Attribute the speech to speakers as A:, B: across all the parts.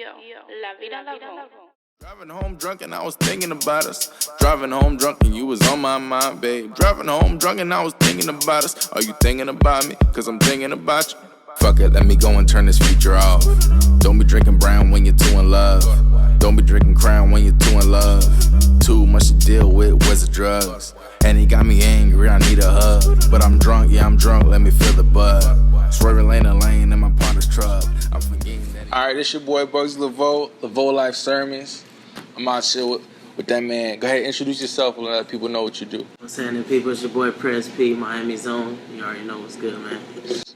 A: La vida Lavo.
B: Driving home drunk and I was thinking about us. Driving home drunk and you was on my mind, babe. Driving home drunk and I was thinking about us. Are you thinking about me? Cause I'm thinking about you. Fuck it, let me go and turn this feature off. Don't be drinking brown when you're too in love. Don't be drinking crown when you're too in love. Too much to deal with, where's the drugs? And he got me angry, I need a hug. But I'm drunk, yeah I'm drunk, let me feel the buzz. Swerving lane to lane in my partner's truck. I'm forgetting that. Alright, this your boy Bugs Lavoelife Sermons. I'm out here with that man. Go ahead, introduce yourself and let people know what you do.
C: What's happening, people? It's your boy Prez P, Miami Zone. You already know what's good, man.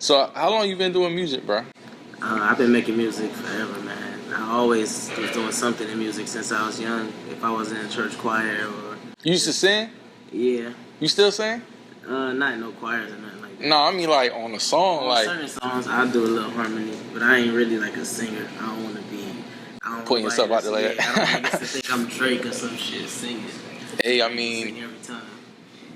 B: So, how long you been doing music, bro?
C: I've been making music forever, man. I always was doing something in music since I was young. If I was in a church choir or...
B: You used to sing?
C: Yeah.
B: You still sing?
C: Not in no choirs or nothing like that.
B: No, I mean like on a song,
C: on
B: like...
C: certain songs, I do a little harmony, but I ain't really like a singer. I don't want to be...
B: Putting yourself out there like that.
C: I don't want to think I'm Drake or some shit singing.
B: Hey, I mean... Sing every time.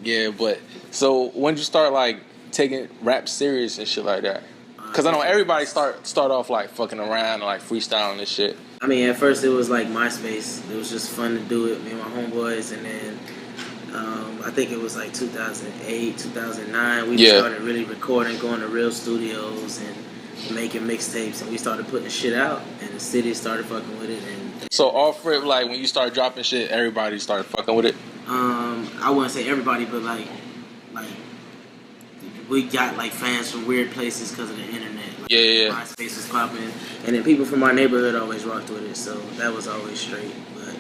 B: Yeah, but... So, when did you start, like, taking rap serious and shit like that? Because I know everybody start off, like, fucking around and, like, freestyling and shit.
C: I mean, at first it was, like, MySpace. It was just fun to do it, me and my homeboys, and then... I think it was like 2008, 2009. We started really recording, going to real studios and making mixtapes, and we started putting the shit out, and the city started fucking with it. And
B: so off rip, like when you started dropping shit, everybody started fucking with it.
C: I wouldn't say everybody, but like we got like fans from weird places because of the internet. Like,
B: yeah.
C: MySpace was popping, and then people from our neighborhood always rocked with it, so that was always straight. But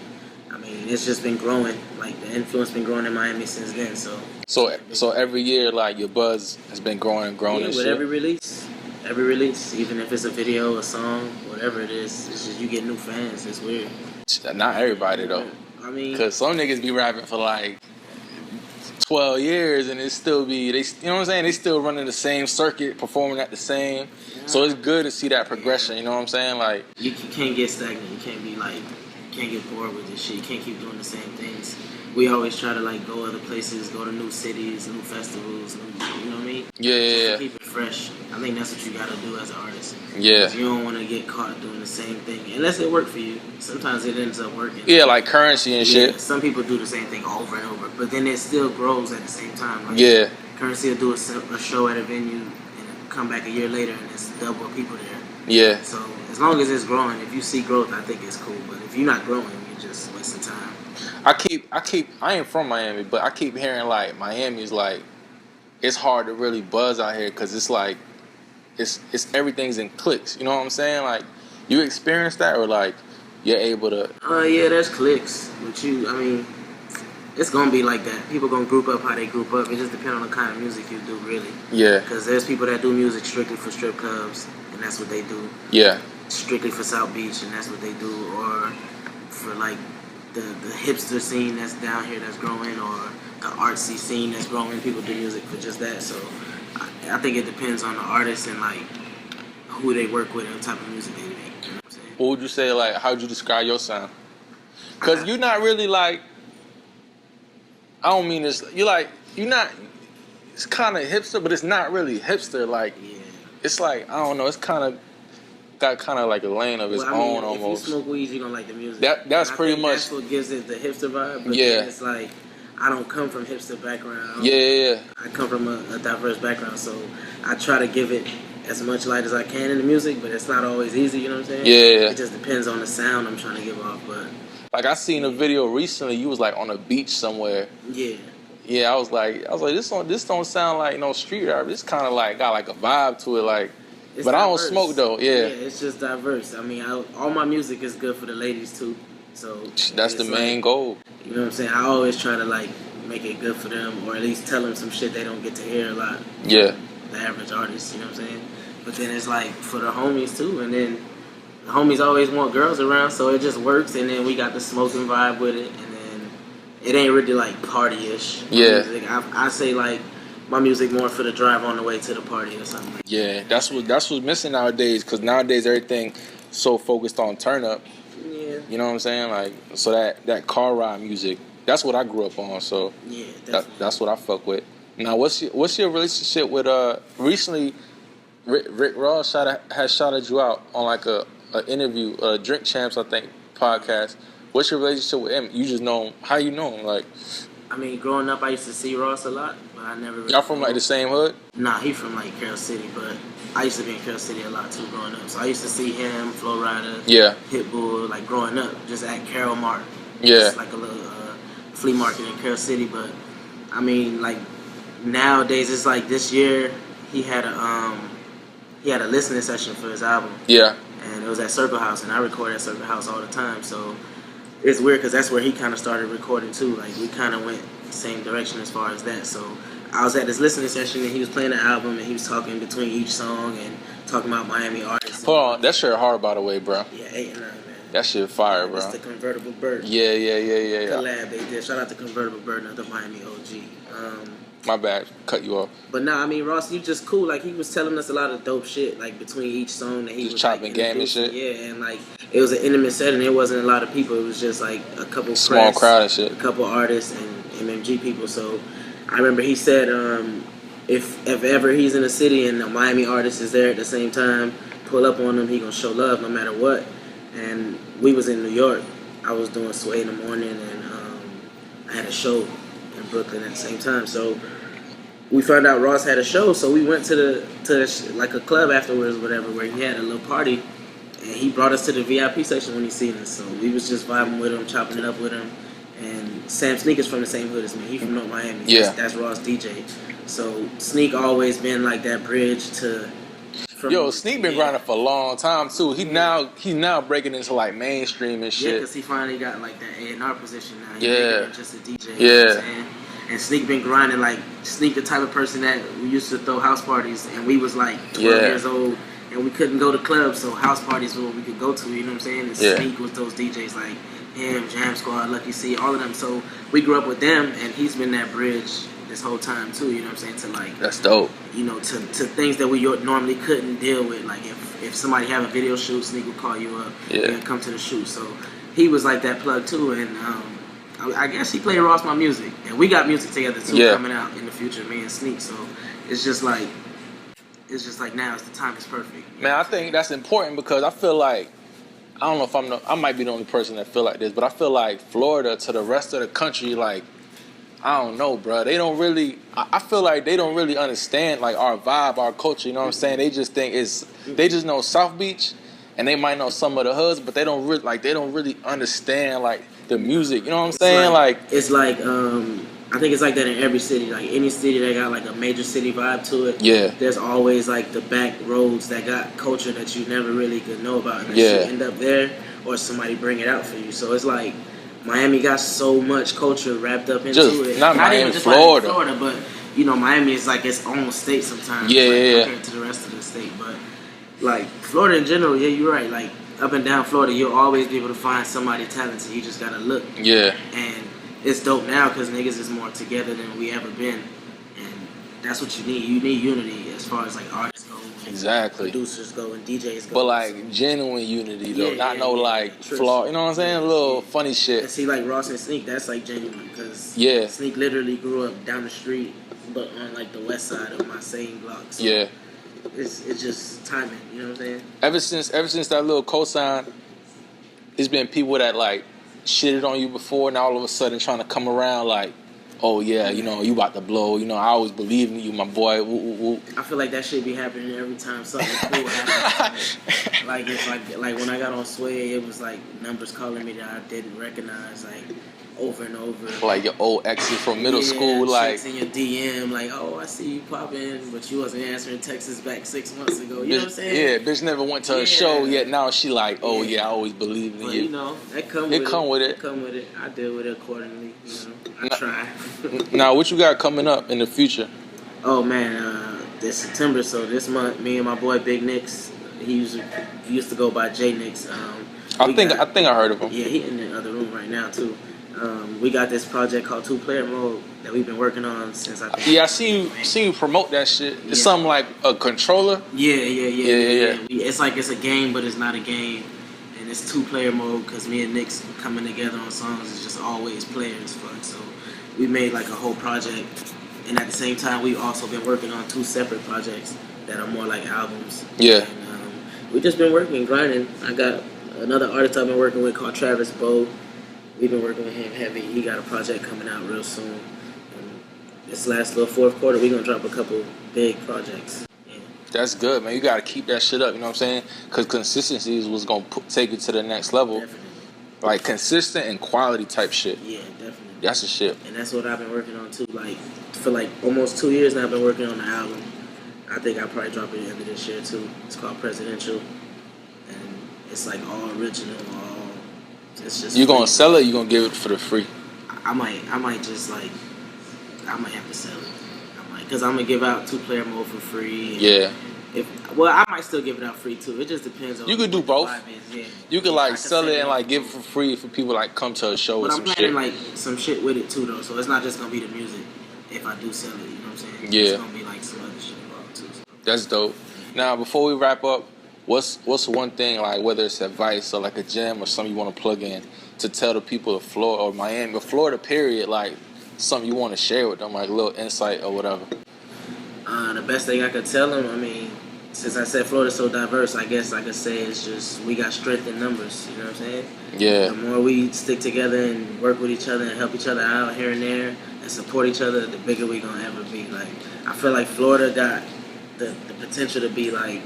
C: I mean, it's just been growing. Like the influence been growing in Miami since then. So
B: every year, like your buzz has been growing and growing.
C: Yeah,
B: and
C: with
B: shit.
C: every release, even if it's a video, a song, whatever it is, it's just you get new fans. It's weird.
B: Not everybody though.
C: I mean,
B: because some niggas be rapping for like 12 years and it still be you know what I'm saying? They still running the same circuit, performing at the same. Yeah. So it's good to see that progression. You know what I'm saying? Like
C: you can't get stagnant. You can't be like. Can't get bored with this shit. You can't keep doing the same things. We always try to like go other places, go to new cities, new festivals, you know what I mean?
B: Yeah.
C: Keep it fresh. I think that's what you gotta do as an artist.
B: Yeah.
C: You don't want to get caught doing the same thing unless it worked for you. Sometimes it ends up working.
B: Yeah, like Currency and shit.
C: Some people do the same thing over and over, but then it still grows at the same time. Like,
B: yeah.
C: Currency will do a show at a venue and come back a year later and it's double people there.
B: Yeah.
C: So as long as it's growing, if you see growth, I think it's cool. But if you're not growing, you're just wasting time.
B: I ain't from Miami, but I keep hearing like Miami's like it's hard to really buzz out here because it's like it's everything's in cliques. You know what I'm saying? Like you experience that or like you're able to.
C: Yeah, there's cliques, but I mean, it's gonna be like that. People gonna group up how they group up. It just depends on the kind of music you do, really.
B: Yeah.
C: Because there's people that do music strictly for strip clubs, and that's what they do.
B: Yeah.
C: Strictly for South Beach, and that's what they do, or for like the hipster scene that's down here that's growing, or the artsy scene that's growing. People do music for just that. So I think it depends on the artist and like who they work with and the type of music they make. You know what I'm saying?
B: What would you say? Like, how would you describe your sound? Because you're not really like. I don't mean this. You're not. It's kind of hipster, but it's not really hipster. Like, it's like I don't know. It's got like a lane of its own almost.
C: If you smoke weed, you're gonna like the music.
B: That's pretty much.
C: That's what gives it the hipster vibe. But then it's like I don't come from hipster background.
B: Yeah.
C: I come from a diverse background, so I try to give it as much light as I can in the music, but it's not always easy. You know what I'm saying?
B: Yeah.
C: It just depends on the sound I'm trying to give off, but.
B: Like I seen a video recently. You was like on a beach somewhere.
C: Yeah.
B: Yeah, I was like, this don't sound like no street rap. This kind of like got like a vibe to it, like.
C: It's
B: but
C: diverse.
B: I don't smoke though. Yeah.
C: It's just diverse. I mean, all my music is good for the ladies too. So
B: that's the main goal.
C: You know what I'm saying? I always try to like make it good for them, or at least tell them some shit they don't get to hear a lot.
B: Yeah.
C: The average artist, you know what I'm saying? But then it's like for the homies too, and then the homies always want girls around, so it just works. And then we got the smoking vibe with it, and then it ain't really like party-ish.
B: Yeah.
C: Music. I say like. My music more for the drive on the way to the party or something.
B: Yeah, that's what's missing nowadays. Because nowadays everything so focused on turn up.
C: Yeah.
B: You know what I'm saying? Like so that car ride music. That's what I grew up on. So
C: yeah,
B: that's what I fuck with. Now, what's your relationship with recently? Rick Ross has shouted you out on like a
D: an interview, Drink Champs, I think, podcast. What's your relationship with him? You just know him. How you know him? Like,
C: I mean, growing up, I used to see Ross a lot, but I never really.
D: y'all from like the same hood?
C: Nah, he from like Carroll City, but I used to be in Carroll City a lot too growing up. So I used to see him, Flo Rida,
D: Yeah.
C: Pitbull, like growing up, just at Carroll Mart.
D: Yeah.
C: Just like a little flea market in Carroll City. But I mean, like nowadays, it's like this year he had a listening session for his album.
D: Yeah.
C: And it was at Circle House, and I record at Circle House all the time. So it's weird because that's where he kind of started recording too. Like we kind of went the same direction as far as that. So I was at this listening session and he was playing the album and he was talking between each song and talking about Miami artists.
D: Hold on, that shit hard, by the way, bro.
C: Yeah, 8 and 9, man.
D: That shit fire, bro.
C: It's the Convertible Bird.
D: Yeah.
C: Collab they did. Shout out to Convertible Bird, another Miami OG.
D: My bad, cut you off.
C: But nah, I mean Ross, you just cool. Like he was telling us a lot of dope shit, like between each song that he
D: just
C: was
D: chopping
C: like,
D: game and shit.
C: Yeah, and like it was an intimate setting. It wasn't a lot of people. It was just like a couple
D: Small
C: press,
D: crowd and shit.
C: a couple artists and MMG people. So I remember he said, if ever he's in a city and a Miami artist is there at the same time, pull up on him. He gonna show love no matter what. And we was in New York. I was doing Sway in the morning, and I had a show in Brooklyn at the same time. So we found out Ross had a show, so we went to like a club afterwards, whatever, where he had a little party, and he brought us to the VIP section when he seen us. So we was just vibing with him, chopping it up with him. And Sam Sneak is from the same hood as me. He from North Miami.
D: Yeah,
C: that's Ross DJ. So Sneak always been like that bridge to.
D: Yo, Sneak been grinding for a long time too. He's now breaking into like mainstream and shit.
C: Yeah, because he finally got like that A&R position now.
D: Yeah,
C: just a DJ.
D: Yeah.
C: You know what I'm saying? And Sneak been grinding like Sneak, the type of person that we used to throw house parties, and we was like 12 years old, and we couldn't go to clubs, so house parties were what we could go to. You know what I'm saying? And Sneak was those DJs like him, Jam Squad, Lucky C, all of them. So we grew up with them, and he's been that bridge this whole time too. You know what I'm saying? To like
D: that's dope.
C: You know, to things that we normally couldn't deal with. Like if somebody have a video shoot, Sneak would call you up and come to the shoot. So he was like that plug too, and I guess he played Ross my music, and we got music together too coming out in the future, me and Sneak. So it's just like now it's the time is perfect.
D: Man, I think that's important because I feel like I don't know if I might be the only person that feel like this, but I feel like Florida to the rest of the country, like I don't know, bro. They don't really. I feel like they don't really understand like our vibe, our culture. You know what I'm saying? They just think they just know South Beach, and they might know some of the hoods, but they don't really understand like the music. You know what I'm saying?
C: It's like I think it's like that in every city. Like any city that got like a major city vibe to it.
D: Yeah.
C: There's always like the back roads that got culture that you never really could know about. And shit end up there, or somebody bring it out for you. So it's like. Miami got so much culture wrapped up into it.
D: Not Miami, even just Florida.
C: Like Florida, but you know, Miami is like its own state sometimes. Compared to the rest of the state, but like Florida in general, yeah, you're right. Like up and down Florida, you'll always be able to find somebody talented. You just gotta look.
D: Yeah.
C: And it's dope now because niggas is more together than we ever been, and that's what you need. You need unity as far as like artists go.
D: Exactly.
C: Producers go and DJs go.
D: But like genuine unity though, not like flaw. You know what I'm saying? A little funny shit.
C: And see, like Ross and Sneak, that's like genuine because Sneak literally grew up down the street, but on like the west side of my same block. So it's just timing. You know what I'm saying? Ever since
D: that little cosign, it's been people that like shitted on you before, and all of a sudden trying to come around like. Oh yeah, you know you about to blow. You know I always believed in you, my boy. Woo, woo, woo.
C: I feel like that shit be happening every time something cool happens. Like when I got on Sway, it was like numbers calling me that I didn't recognize, like over and over.
D: Like your old exes from middle school, like
C: in your DM, like oh I see you popping, but you wasn't answering texts back 6 months ago. You know what I'm saying?
D: Yeah, bitch never went to a show yet. Now she like, oh yeah, I always believed in you.
C: You know that come with it. I deal with it accordingly. You know, I try.
D: Now, what you got coming up in the future?
C: Oh man, this September. So this month, me and my boy Big Nix. He used to go by J Nix.
D: I think I heard of him.
C: Yeah, he in the other room right now too. We got this project called 2-Player Mode that we've been working on since I think.
D: Yeah, I seen you promote that shit. It's something like a controller.
C: Yeah. It's like it's a game, but it's not a game, and it's 2-player mode because me and Nix coming together on songs is just always players fun. So we made like a whole project, and at the same time we've also been working on 2 separate projects that are more like albums.
D: Yeah.
C: And, We just been working, grinding. I got another artist I've been working with called Prez P. We've been working with him heavy. He got a project coming out real soon. And this last little fourth quarter, we're gonna drop a couple big projects. Yeah.
D: That's good, man. You gotta keep that shit up. You know what I'm saying? Because consistency is what's gonna take you to the next level.
C: Definitely.
D: Like consistent and quality type shit.
C: Yeah, definitely.
D: That's the shit.
C: And that's what I've been working on too. Like for like almost 2 years now, I've been working on the album. I think I'll probably drop it at the end of this year too. It's called Presidential, and it's like all original. It's just
D: You gonna sell it? Or you gonna give it for the free?
C: I might just like, I might have to sell it. Cause I'm gonna give out 2-player mode for free.
D: Yeah.
C: I might still give it out free too. It just depends on.
D: You could do both.
C: Yeah.
D: You could like sell it and like give it for free for people like come to a show or
C: But
D: some
C: I'm planning
D: shit.
C: like some shit with it too though. So it's not just gonna be the music. If I do sell it, you know what I'm saying?
D: Yeah.
C: It's gonna be like some other shit involved too. So.
D: That's dope. Now before we wrap up, what's one thing like whether it's advice or like a gem or something you want to plug in to tell the people of Florida or Miami or Florida period, like something you want to share with them, like a little insight or whatever.
C: The best thing I could tell them, I mean, since I said Florida's so diverse, I guess I could say it's just we got strength in numbers. You know what I'm saying?
D: Yeah.
C: The more we stick together and work with each other and help each other out here and there and support each other, the bigger we gonna ever be. Like I feel like Florida got the potential to be like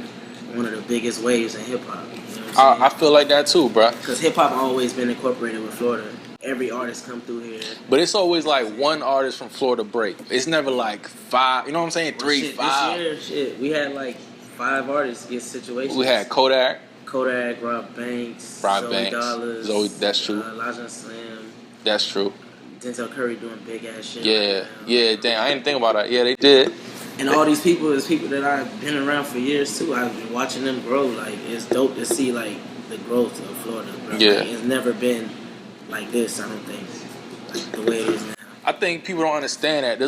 C: one of the biggest waves in hip hop. You know what I'm saying?
D: I feel like that too, bruh.
C: Because hip hop always been incorporated with Florida. Every artist come through here.
D: But it's always like one artist from Florida break. It's never like 5. You know what I'm saying? 3, 5.
C: This year, we had like 5 artists get situations.
D: We had Kodak,
C: Rob Banks,
D: Rob
C: Zoe
D: Banks,
C: Dollars,
D: Zoe. That's true.
C: Elijah Slim,
D: That's true.
C: Denzel Curry doing big ass shit.
D: Yeah,
C: right now.
D: yeah. Damn, I didn't think about that. Yeah, they did.
C: And all these people is people that I've been around for years too. I've been watching them grow. Like it's dope to see like the growth of Florida. Bro.
D: Yeah.
C: Like, it's never been like this. I don't think like the way it is now.
D: I think people don't understand that.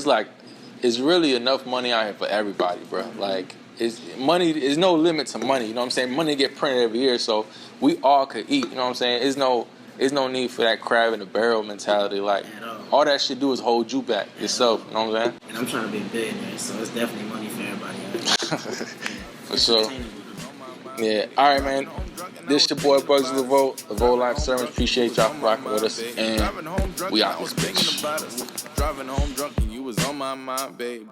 D: It's really enough money out here for everybody, bro. Like, money is no limit to money. You know what I'm saying? Money get printed every year, so we all could eat. You know what I'm saying? There's no need for that crab in the barrel mentality. Like, all that shit do is hold you back yourself. You know what I'm saying?
C: And I'm trying to be a billionaire, so it's definitely money for everybody.
D: For sure. Yeah. All right, man. This your boy Bugs Lavoelife Sermons. Appreciate y'all for rocking with us, and we out this bitch.
B: Driving home drunk and you was on my mind, babe.